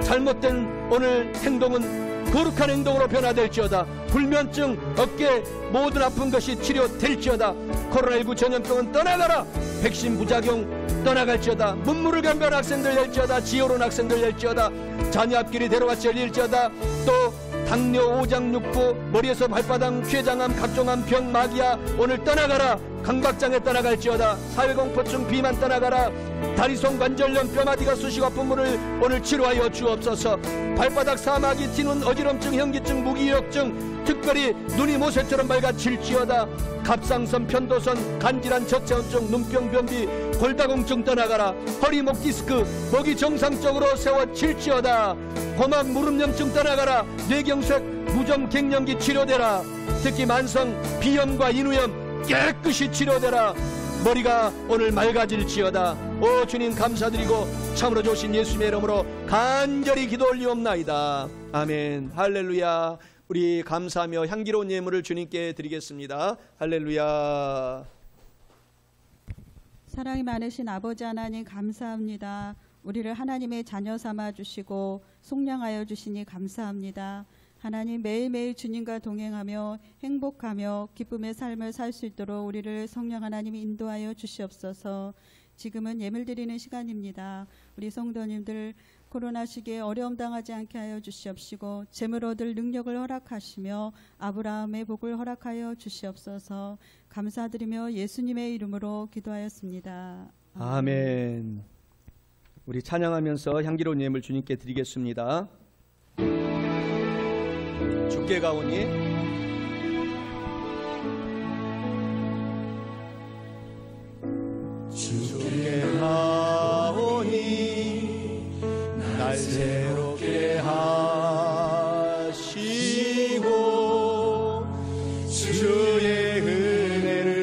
잘못된 오늘 행동은 거룩한 행동으로 변화될지어다. 불면증, 어깨 모든 아픈 것이 치료될지어다. 코로나19 전염병은 떠나가라. 백신 부작용 떠나갈지어다. 문무를 경배한 학생들 될지어다. 지혜로운 학생들 될지어다. 자녀 앞길이 데려같이 열릴지어다. 또 당뇨, 오장육부, 머리에서 발바닥, 췌장암, 각종암, 병, 마귀야 오늘 떠나가라. 강박장애 떠나갈지어다. 사회공포증, 비만 떠나가라. 다리송, 관절염, 뼈마디가 쑤시고 아픈 분을 오늘 치료하여 주옵소서. 발바닥, 사마귀, 티눈, 어지럼증, 현기증, 무기력증, 특별히 눈이 모세처럼 밝아질지어다. 갑상선, 편도선, 간질환, 저체온증, 눈병, 변비, 골다공증 떠나가라. 허리, 목 디스크, 목이 정상적으로 세워질지어다. 고막, 무릎염증 떠나가라. 뇌경색, 무좀, 갱년기 치료되라. 특히 만성 비염과 인후염 깨끗이 치료되라. 머리가 오늘 맑아질지어다. 오, 주님 감사드리고 참으로 좋으신 예수님의 이름으로 간절히 기도 올리옵나이다. 아멘. 할렐루야. 우리 감사하며 향기로운 예물을 주님께 드리겠습니다. 할렐루야. 사랑이 많으신 아버지 하나님 감사합니다. 우리를 하나님의 자녀 삼아 주시고 속량하여 주시니 감사합니다. 하나님, 매일매일 주님과 동행하며 행복하며 기쁨의 삶을 살 수 있도록 우리를 성령 하나님이 인도하여 주시옵소서. 지금은 예물 드리는 시간입니다. 우리 성도님들 코로나 시기에 어려움 당하지 않게 하여 주시옵시고 재물 얻을 능력을 허락하시며 아브라함의 복을 허락하여 주시옵소서. 감사드리며 예수님의 이름으로 기도하였습니다. 아멘. 우리 찬양하면서 향기로운 예물 주님께 드리겠습니다. 주께 가오니 주께 가오니 날 새롭게 하시고 주의 은혜를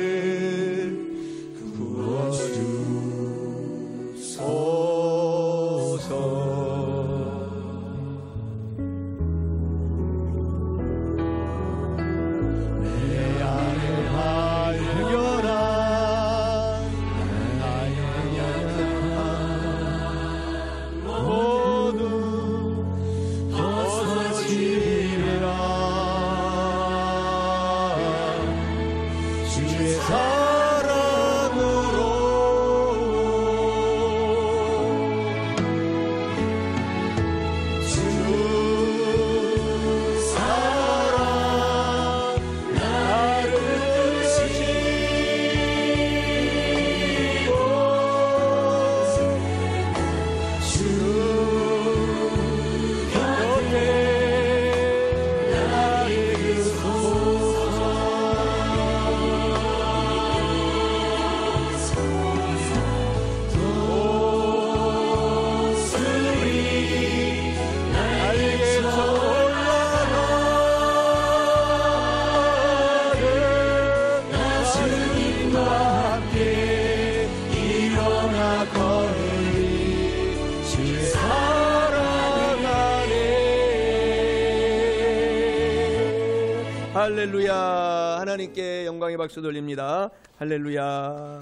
할렐루야. 하나님께 영광의 박수 돌립니다. 할렐루야.